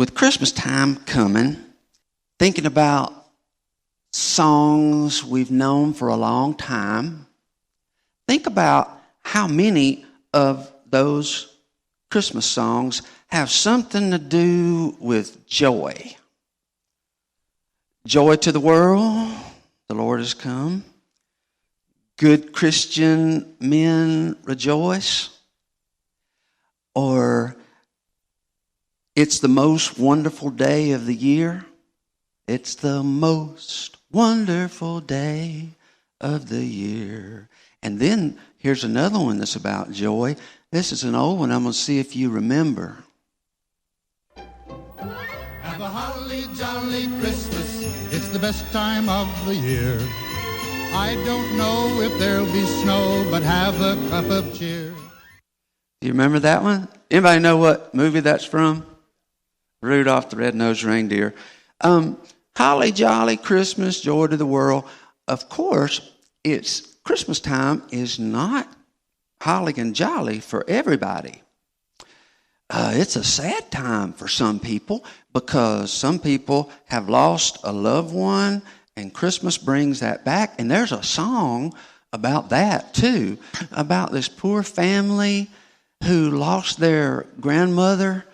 with Christmas time coming, thinking about songs we've known for a long time, think about how many of those Christmas songs have something to do with joy. Joy to the world, the Lord has come. Good Christian men rejoice. Or it's the most wonderful day of the year. It's the most wonderful day of the year. And then here's another one that's about joy. This is an old one. I'm going to see if you remember. Have a holly jolly Christmas. It's the best time of the year. I don't know if there'll be snow, but have a cup of cheer. Do you remember that one? Anybody know what movie that's from? Rudolph the Red-Nosed Reindeer. Holly jolly Christmas, joy to the world. Of course, it's Christmas time is not holly and jolly for everybody. It's a sad time for some people because some people have lost a loved one and Christmas brings that back. And there's a song about that too, about this poor family who lost their grandmother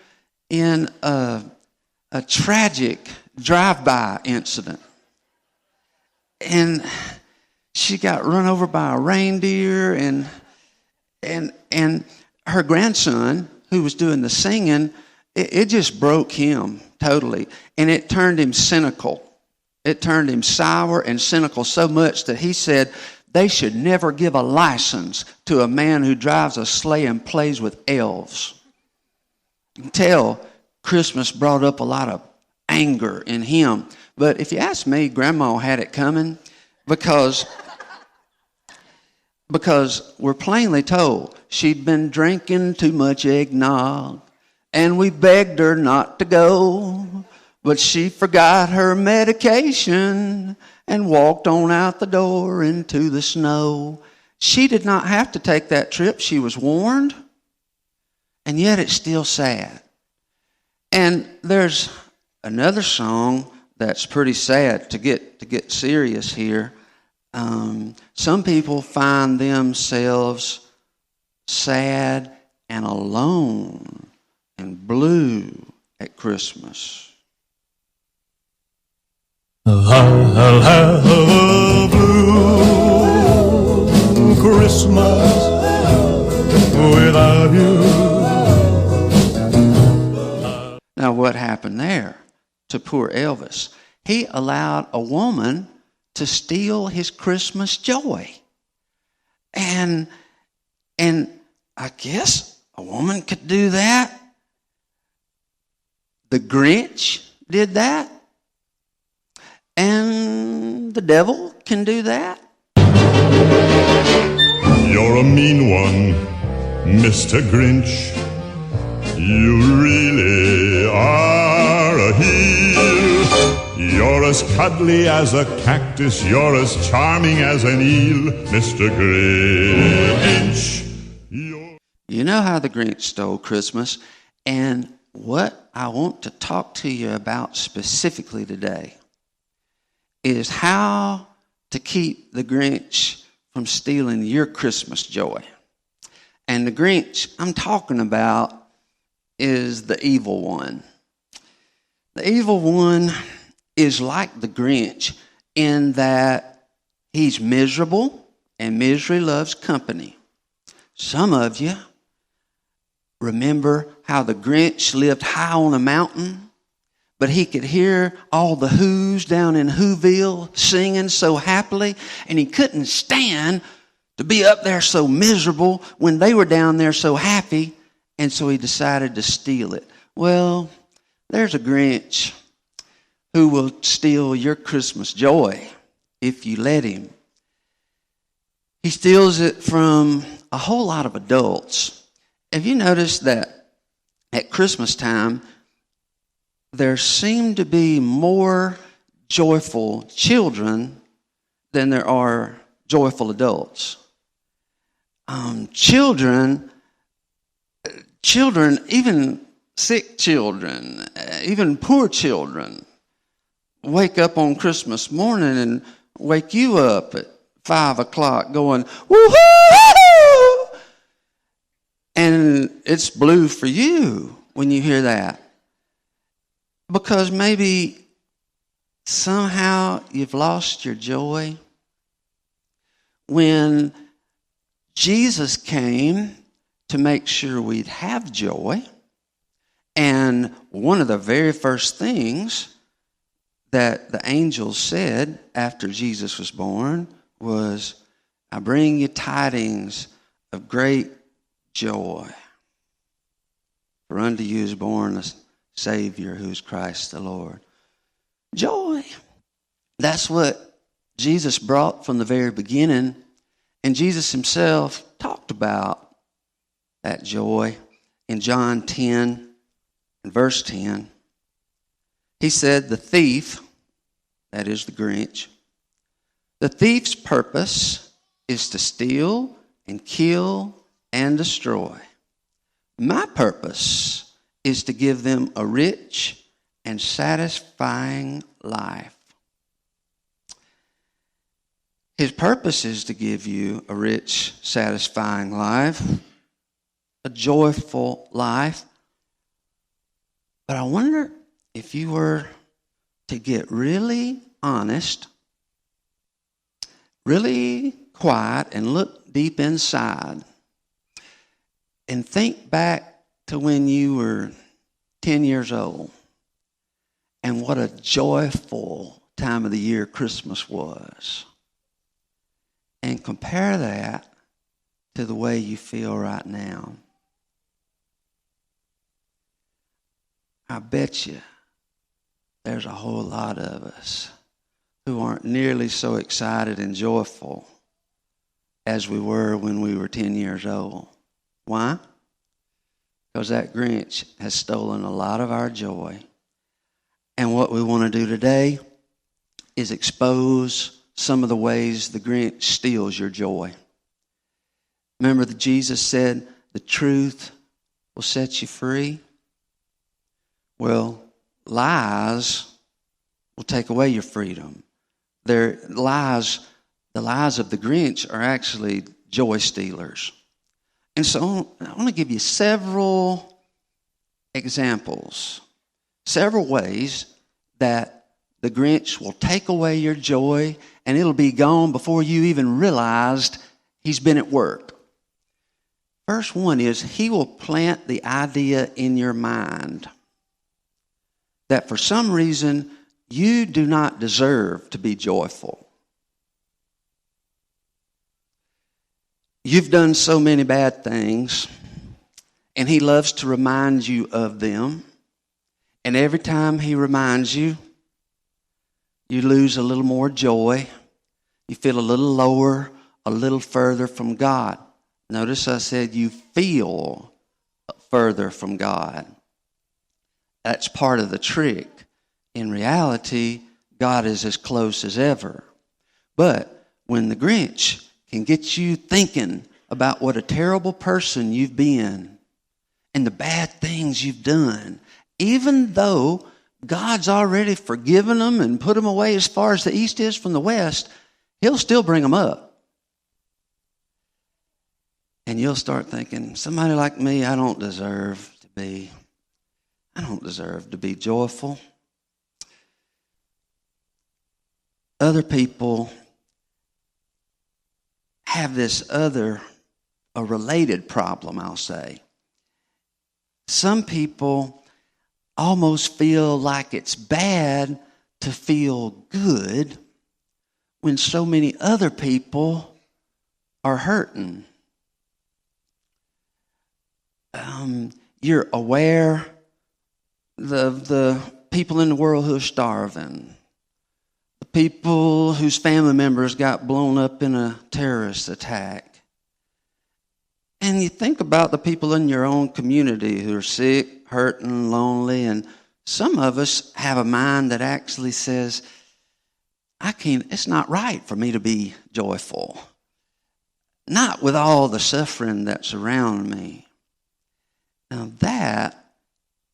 in a tragic drive-by incident. And she got run over by a reindeer, and her grandson, who was doing the singing, it just broke him totally. And it turned him cynical. It turned him sour and cynical so much that he said they should never give a license to a man who drives a sleigh and plays with elves. You can tell Christmas brought up a lot of anger in him. But if you ask me, Grandma had it coming because we're plainly told she'd been drinking too much eggnog and we begged her not to go, but she forgot her medication and walked on out the door into the snow. She did not have to take that trip. She was warned, and yet it's still sad. And there's another song that's pretty sad to get serious here. Some people find themselves sad and alone and blue at Christmas. I'll have a blue Christmas without you. Now, what happened there to poor Elvis? He allowed a woman to steal his Christmas joy. And I guess a woman could do that. The Grinch did that. And the devil can do that. You're a mean one, Mr. Grinch. You really are a heel. You're as cuddly as a cactus. You're as charming as an eel, Mr. Grinch. You know how the Grinch stole Christmas. And what I want to talk to you about specifically today is how to keep the Grinch from stealing your Christmas joy. And the Grinch I'm talking about is the evil one. The evil one is like the Grinch in that he's miserable and misery loves company. Some of you remember how the Grinch lived high on a mountain, but he could hear all the Who's down in Whoville singing so happily, and he couldn't stand to be up there so miserable when they were down there so happy, and so he decided to steal it. Well, there's a Grinch who will steal your Christmas joy if you let him. He steals it from a whole lot of adults. Have you noticed that at Christmas time, there seem to be more joyful children than there are joyful adults? Children, even sick children, even poor children, wake up on Christmas morning and wake you up at 5 o'clock going, woo-hoo! And it's blue for you when you hear that. Because maybe somehow you've lost your joy. When Jesus came to make sure we'd have joy, and one of the very first things that the angels said after Jesus was born was, I bring you tidings of great joy. For unto you is born a Savior who is Christ the Lord. Joy. That's what Jesus brought from the very beginning. And Jesus himself talked about that joy in John 10 and verse 10. He said, the thief, that is the Grinch, the thief's purpose is to steal and kill and destroy. My purpose is to give them a rich and satisfying life. His purpose is to give you a rich, satisfying life, a joyful life. But I wonder if you were to get really honest, really quiet, and look deep inside, and think back to when you were 10 years old, and what a joyful time of the year Christmas was, and compare that to the way you feel right now. I bet you there's a whole lot of us who aren't nearly so excited and joyful as we were when we were 10 years old. Why? Because that Grinch has stolen a lot of our joy. And what we want to do today is expose some of the ways the Grinch steals your joy. Remember that Jesus said, the truth will set you free? Well, lies will take away your freedom. The lies of the Grinch are actually joy stealers. And so I want to give you several examples, several ways that the Grinch will take away your joy, and it'll be gone before you even realized he's been at work. First one is he will plant the idea in your mind that for some reason you do not deserve to be joyful. You've done so many bad things, and he loves to remind you of them. And every time he reminds you, you lose a little more joy. You feel a little lower, a little further from God. Notice I said you feel further from God. That's part of the trick. In reality, God is as close as ever. But when the Grinch can get you thinking about what a terrible person you've been and the bad things you've done, even though God's already forgiven them and put them away as far as the east is from the west, he'll still bring them up. And you'll start thinking, somebody like me, I don't deserve to be joyful. Other people have this a related problem, I'll say. Some people almost feel like it's bad to feel good when so many other people are hurting. You're aware of the people in the world who are starving, the people whose family members got blown up in a terrorist attack. And you think about the people in your own community who are sick, hurting, lonely, and some of us have a mind that actually says, it's not right for me to be joyful. Not with all the suffering that's around me. Now that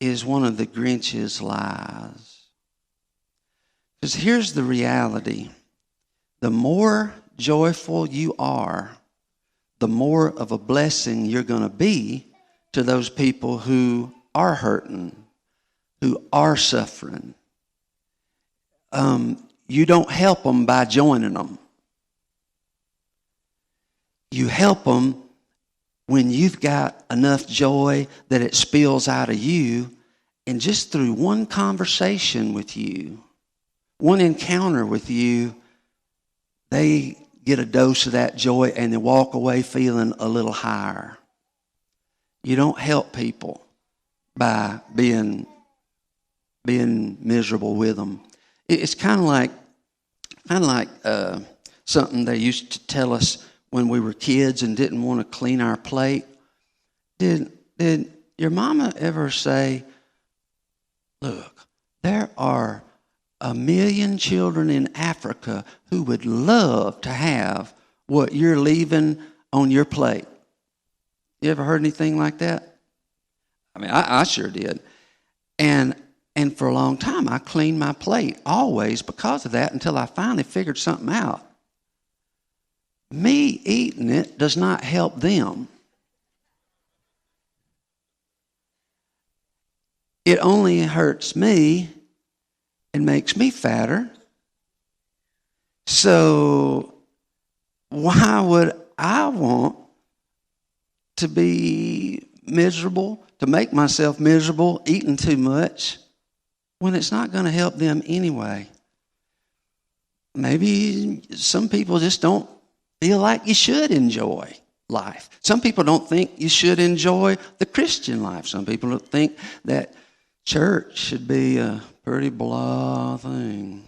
is one of the Grinch's lies. Because here's the reality. The more joyful you are, the more of a blessing you're going to be to those people who are hurting, who are suffering. You don't help them by joining them. You help them when you've got enough joy that it spills out of you, and just through one conversation with you, one encounter with you, they get a dose of that joy and they walk away feeling a little higher. You don't help people by being miserable with them. It's kind of like something they used to tell us when we were kids and didn't want to clean our plate. Did your mama ever say, look, there are 1 million children in Africa who would love to have what you're leaving on your plate? You ever heard anything like that? I mean, I sure did. And for a long time, I cleaned my plate, always because of that, until I finally figured something out. Me eating it does not help them. It only hurts me and makes me fatter. So why would I want to be miserable, to make myself miserable, eating too much, when it's not going to help them anyway? Maybe some people just don't feel like you should enjoy life. Some people don't think you should enjoy the Christian life. Some people don't think that church should be a pretty blah thing.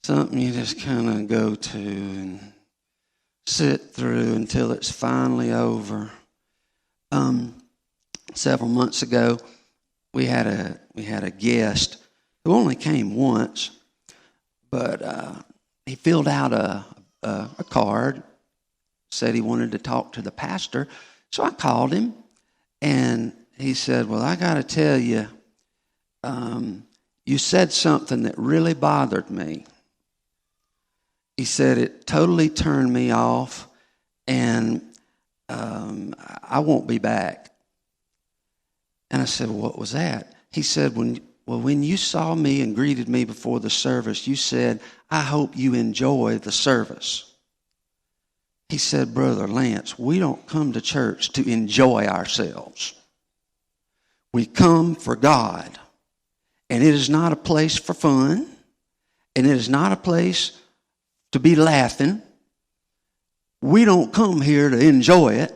Something you just kind of go to and sit through until it's finally over. Several months ago, we had a guest who only came once, but he filled out a card, said he wanted to talk to the pastor. So I called him, and he said, well, I got to tell you, you said something that really bothered me. He said it totally turned me off, and I won't be back. And I said, well, what was that? He said, when you saw me and greeted me before the service, you said, I hope you enjoy the service. He said, Brother Lance, we don't come to church to enjoy ourselves. We come for God. And it is not a place for fun. And it is not a place to be laughing. We don't come here to enjoy it.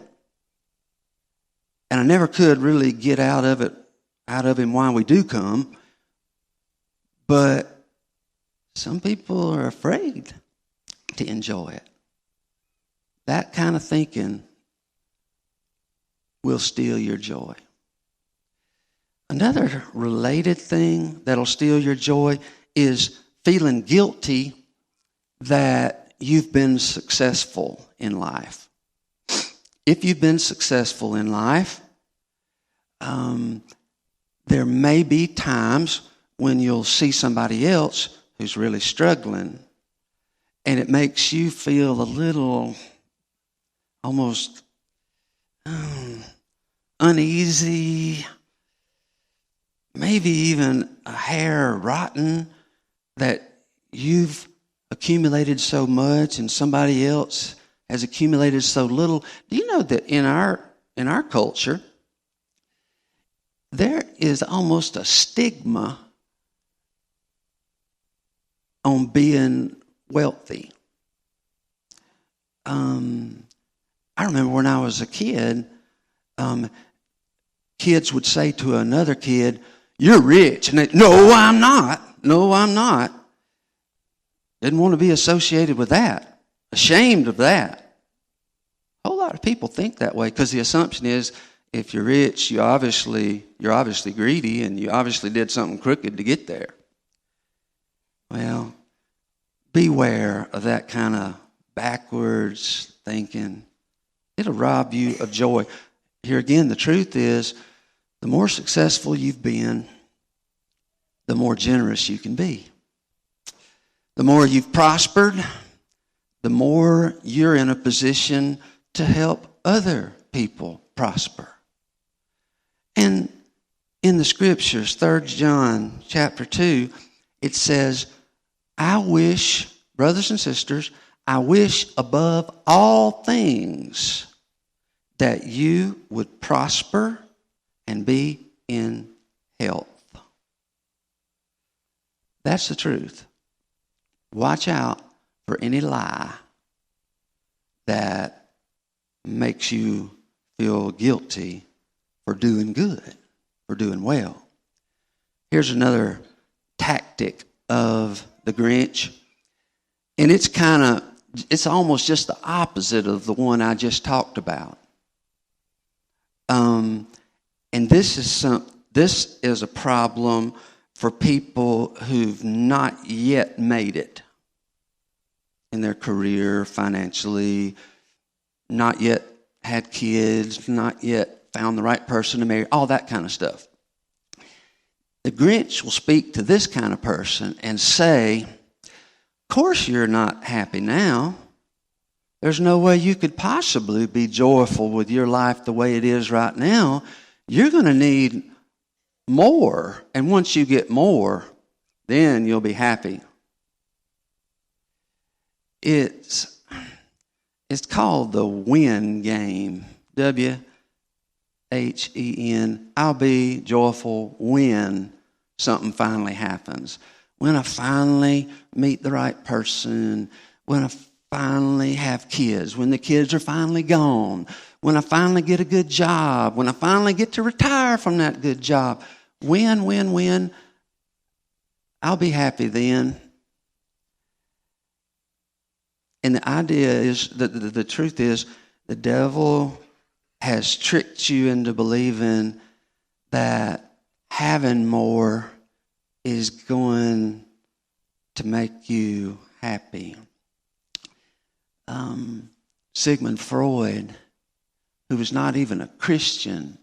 And I never could really get out of him why we do come. But some people are afraid to enjoy it. That kind of thinking will steal your joy. Another related thing that'll steal your joy is feeling guilty that you've been successful in life. If you've been successful in life, there may be times when you'll see somebody else who's really struggling, and it makes you feel a little almost uneasy, maybe even a hair rotten that you've accumulated so much and somebody else has accumulated so little. Do you know that in our culture, there is almost a stigma on being wealthy? I remember when I was a kid, kids would say to another kid, "You're rich." And they, "No, I'm not. No, I'm not." Didn't want to be associated with that. Ashamed of that. A whole lot of people think that way because the assumption is if you're rich, you're obviously greedy and you obviously did something crooked to get there. Well, beware of that kind of backwards thinking. It'll rob you of joy. Here again, the truth is The more successful you've been, the more generous you can be. The more you've prospered, the more you're in a position to help other people prosper. And in the scriptures, 3 John chapter 2, it says, I wish, brothers and sisters, I wish above all things that you would prosper and be in health. That's the truth. Watch out for any lie that makes you feel guilty for doing good, for doing well. Here's another tactic of the Grinch, and it's almost just the opposite of the one I just talked about. And this is a problem for people who've not yet made it in their career, financially, not yet had kids, not yet found the right person to marry, all that kind of stuff. The Grinch will speak to this kind of person and say, of course you're not happy now. There's no way you could possibly be joyful with your life the way it is right now. You're going to need more. And once you get more, then you'll be happy. It's called the win game. W-H-E-N. I'll be joyful when something finally happens. When I finally meet the right person. When I finally have kids. When the kids are finally gone. When I finally get a good job. When I finally get to retire from that good job. When. I'll be happy then. And the idea is, the truth is, the devil has tricked you into believing that having more is going to make you happy. Sigmund Freud, who was not even a Christian,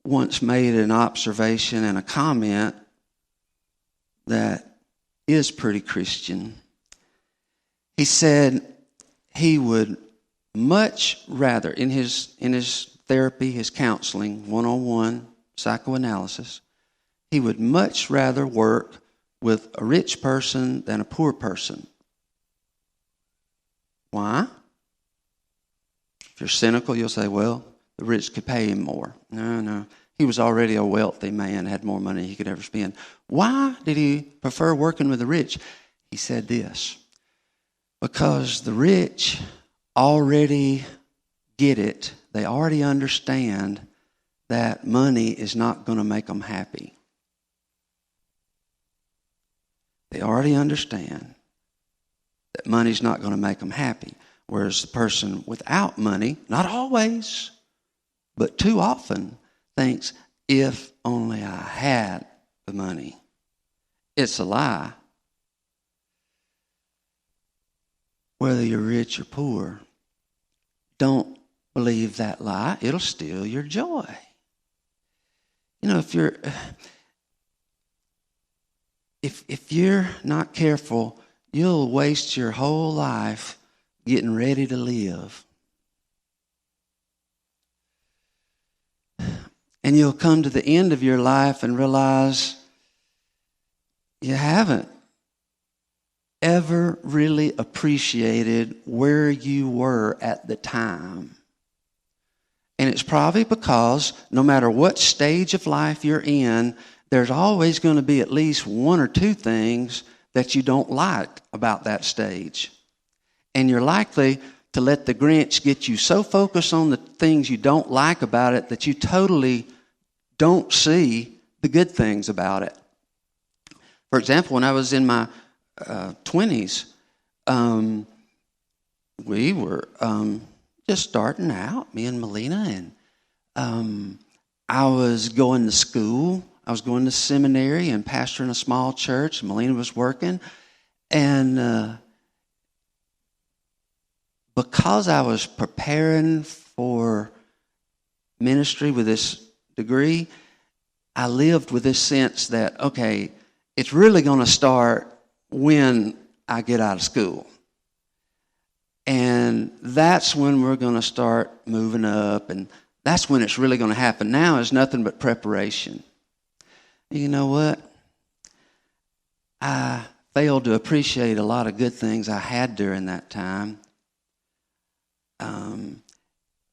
once made an observation and a comment that is pretty Christian. He said he would much rather, in his therapy, his counseling, one-on-one psychoanalysis, he would much rather work with a rich person than a poor person. Why? If you're cynical, you'll say, well, the rich could pay him more. No. He was already a wealthy man, had more money he could ever spend. Why did he prefer working with the rich? He said this, because the rich already get it. They already understand that money is not going to make them happy. They already understand that money's not going to make them happy. Whereas the person without money, not always, but too often, thinks, if only I had the money. It's a lie. Whether you're rich or poor, don't believe that lie. It'll steal your joy. You know, if you're not careful, you'll waste your whole life getting ready to live. And you'll come to the end of your life and realize you haven't ever really appreciated where you were at the time. And it's probably because no matter what stage of life you're in, there's always going to be at least one or two things that you don't like about that stage. And you're likely to let the Grinch get you so focused on the things you don't like about it that you totally don't see the good things about it. For example, when I was in my 20s, we were just starting out, me and Melina, and I was going to school. I was going to seminary and pastoring a small church. Melina was working. And because I was preparing for ministry with this degree, I lived with this sense that, okay, it's really going to start when I get out of school. And that's when we're going to start moving up, and that's when it's really going to happen. Now is nothing but preparation. You know what? I failed to appreciate a lot of good things I had during that time.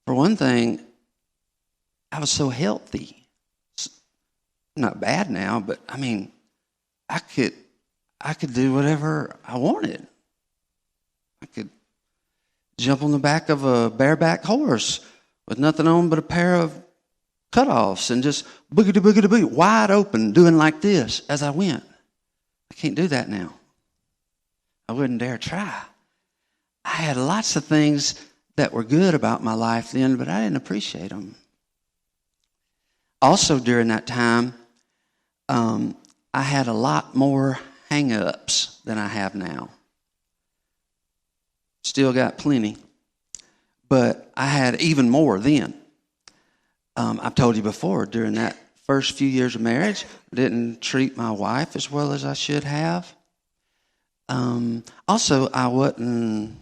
For one thing, I was so healthy. Not bad now, but I mean, I could do whatever I wanted. I could jump on the back of a bareback horse with nothing on but a pair of cutoffs and just boogity, wide open, doing like this as I went. I can't do that now. I wouldn't dare try. I had lots of things that were good about my life then, but I didn't appreciate them. Also during that time, I had a lot more hang-ups than I have now. Still got plenty, but I had even more then. I've told you before, during that first few years of marriage, I didn't treat my wife as well as I should have. Also, I wasn't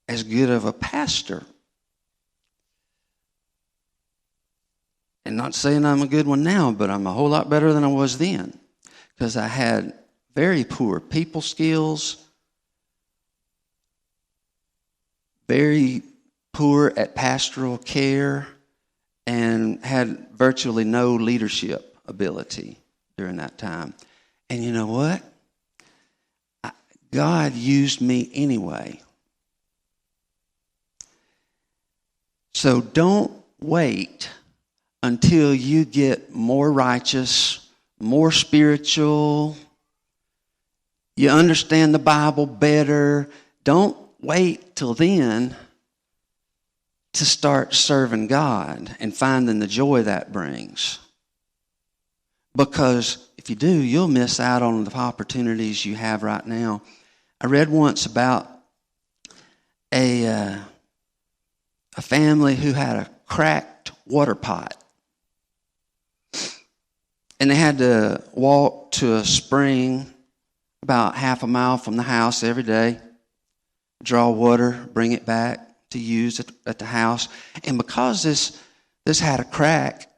as good of a pastor. And not saying I'm a good one now, but I'm a whole lot better than I was then. Because I had very poor people skills, very poor at pastoral care, and had virtually no leadership ability during that time. And you know what? God used me anyway. So don't wait until you get more righteous, more spiritual, you understand the Bible better. Don't wait till then to start serving God and finding the joy that brings. Because if you do, you'll miss out on the opportunities you have right now. I read once about a family who had a cracked water pot. And they had to walk to a spring about half a mile from the house every day, draw water, bring it back to use at the house. And because this had a crack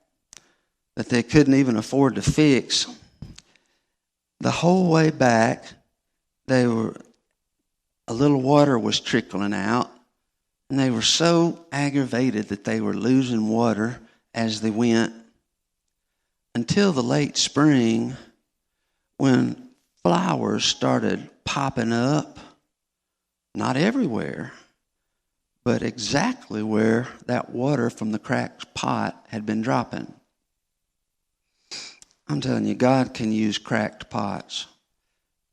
that they couldn't even afford to fix, the whole way back, a little water was trickling out, and they were so aggravated that they were losing water as they went, until the late spring when flowers started popping up, not everywhere, but exactly where that water from the cracked pot had been dropping. I'm telling you, God can use cracked pots.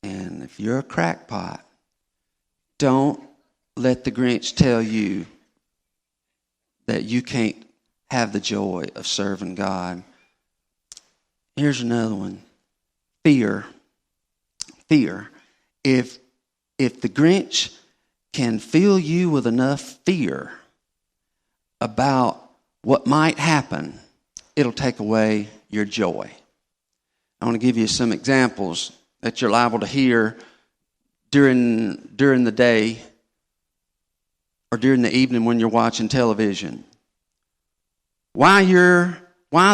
And if you're a crackpot, don't let the Grinch tell you that you can't have the joy of serving God. Here's another one. Fear. Fear. If the Grinch can fill you with enough fear about what might happen, it'll take away your joy. I want to give you some examples that you're liable to hear during the day or during the evening when you're watching television. Why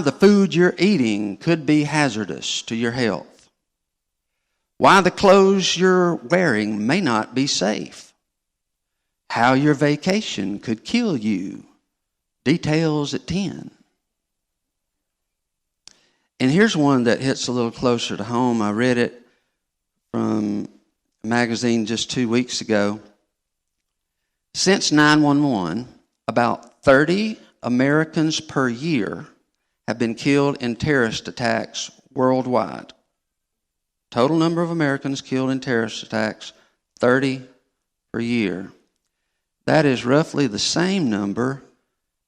the food you're eating could be hazardous to your health. Why the clothes you're wearing may not be safe. How your vacation could kill you. Details at 10. And here's one that hits a little closer to home. I read it from a magazine just 2 weeks ago. Since 9/11, about 30 Americans per year have been killed in terrorist attacks worldwide. Total number of Americans killed in terrorist attacks, 30 per year. That is roughly the same number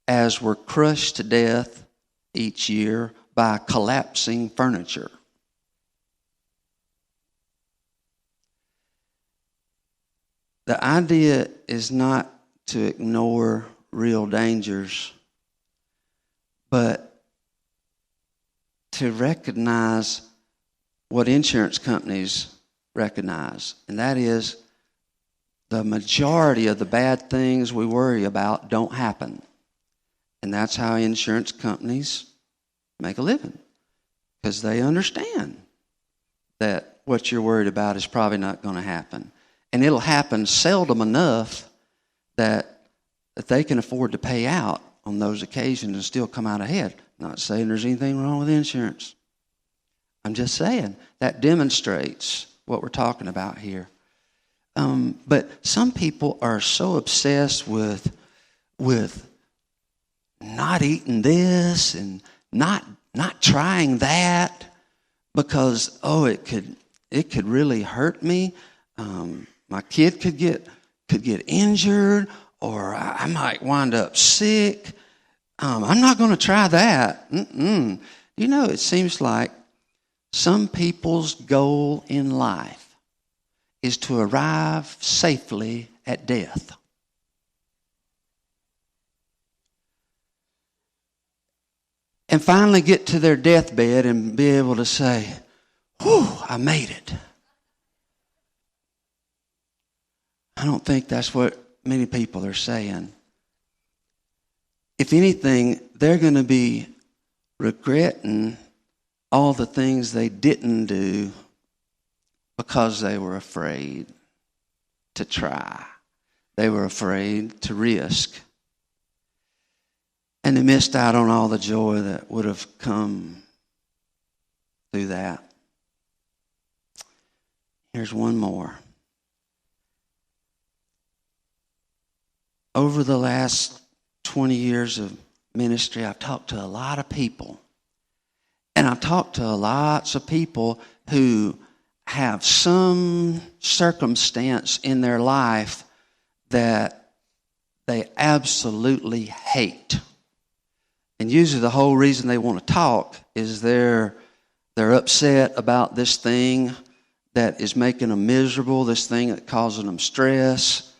as were crushed to death each year by collapsing furniture. The idea is not to ignore real dangers, but to recognize what insurance companies recognize, and that is the majority of the bad things we worry about don't happen. And that's how insurance companies make a living, because they understand that what you're worried about is probably not going to happen. And it'll happen seldom enough that they can afford to pay out on those occasions and still come out ahead. Not saying there's anything wrong with insurance. I'm just saying that demonstrates what we're talking about here. But some people are so obsessed with not eating this and not trying that because it could really hurt me. My kid could get injured, or I might wind up sick. I'm not going to try that. It seems like some people's goal in life is to arrive safely at death. And finally get to their deathbed and be able to say, "Whew, I made it." I don't think that's what many people are saying. If anything, they're going to be regretting all the things they didn't do because they were afraid to try. They were afraid to risk. And they missed out on all the joy that would have come through that. Here's one more. Over the last 20 years of ministry, I've talked to a lot of people. And I've talked to lots of people who have some circumstance in their life that they absolutely hate. And usually the whole reason they want to talk is they're upset about this thing that is making them miserable, this thing that causing them stress,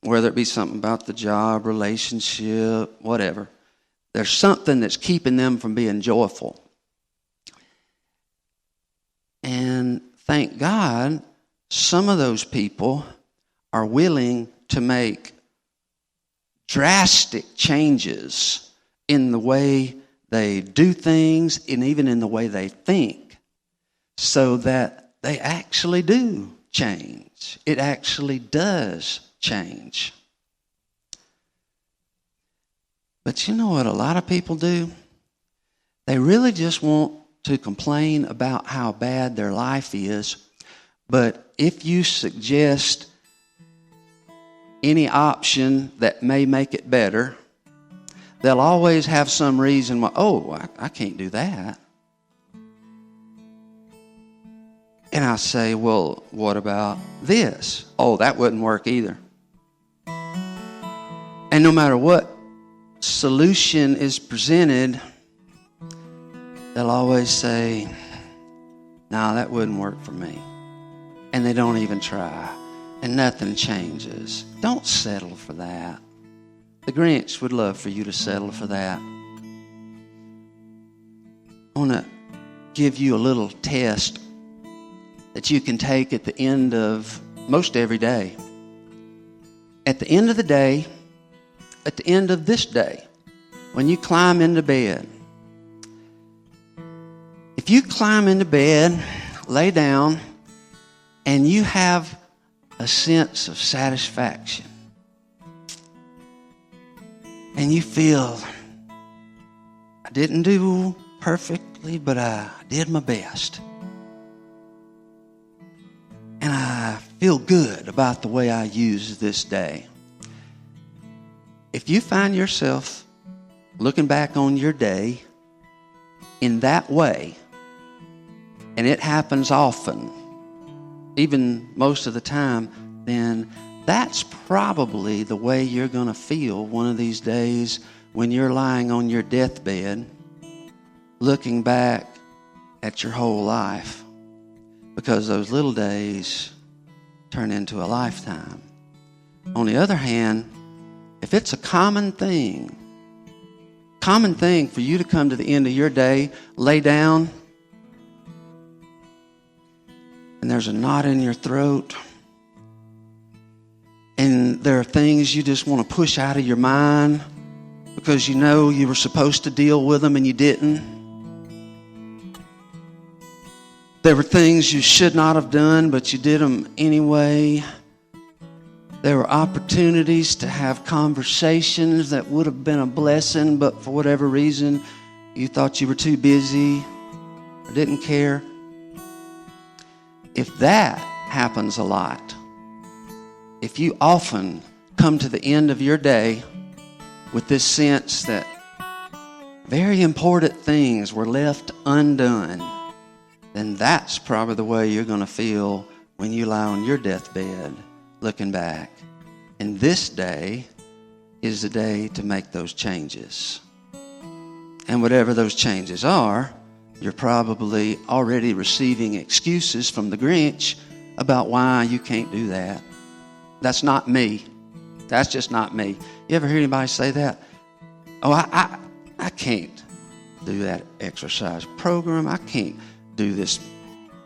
whether it be something about the job, relationship, whatever. There's something that's keeping them from being joyful. And thank God, some of those people are willing to make drastic changes in the way they do things and even in the way they think, so that they actually do change. It actually does change. But you know what a lot of people do? They really just want to complain about how bad their life is. But if you suggest any option that may make it better, they'll always have some reason why, I can't do that. And I say, well, what about this? Oh, that wouldn't work either. And no matter what solution is presented, they'll always say, no, that wouldn't work for me. And they don't even try. And nothing changes. Don't settle for that. The Grinch would love for you to settle for that. I want to give you a little test that you can take at the end of most every day. At the end of the day, at the end of this day, when you climb into bed, if you climb into bed, lay down, and you have a sense of satisfaction, and you feel, I didn't do perfectly, but I did my best. And I feel good about the way I used this day. If you find yourself looking back on your day in that way, and it happens often, even most of the time, then that's probably the way you're going to feel one of these days when you're lying on your deathbed, looking back at your whole life, because those little days turn into a lifetime. On the other hand, if it's a common thing, common thing for you to come to the end of your day, lay down, and there's a knot in your throat, and there are things you just want to push out of your mind because you know you were supposed to deal with them and you didn't. There were things you should not have done, but you did them anyway. There were opportunities to have conversations that would have been a blessing, but for whatever reason, you thought you were too busy or didn't care. If that happens a lot, if you often come to the end of your day with this sense that very important things were left undone, then that's probably the way you're going to feel when you lie on your deathbed looking back. And this day is the day to make those changes. And whatever those changes are, you're probably already receiving excuses from the Grinch about why you can't do that. That's not me. That's just not me. You ever hear anybody say that? Oh, I can't do that exercise program. I can't do this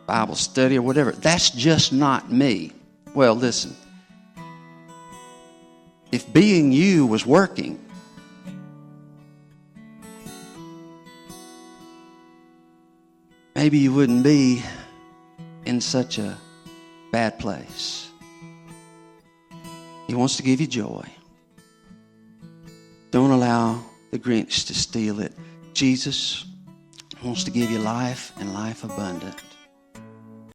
Bible study or whatever. That's just not me. Well, listen. If being you was working, maybe you wouldn't be in such a bad place. He wants to give you joy. Don't allow the Grinch to steal it. Jesus wants to give you life and life abundant.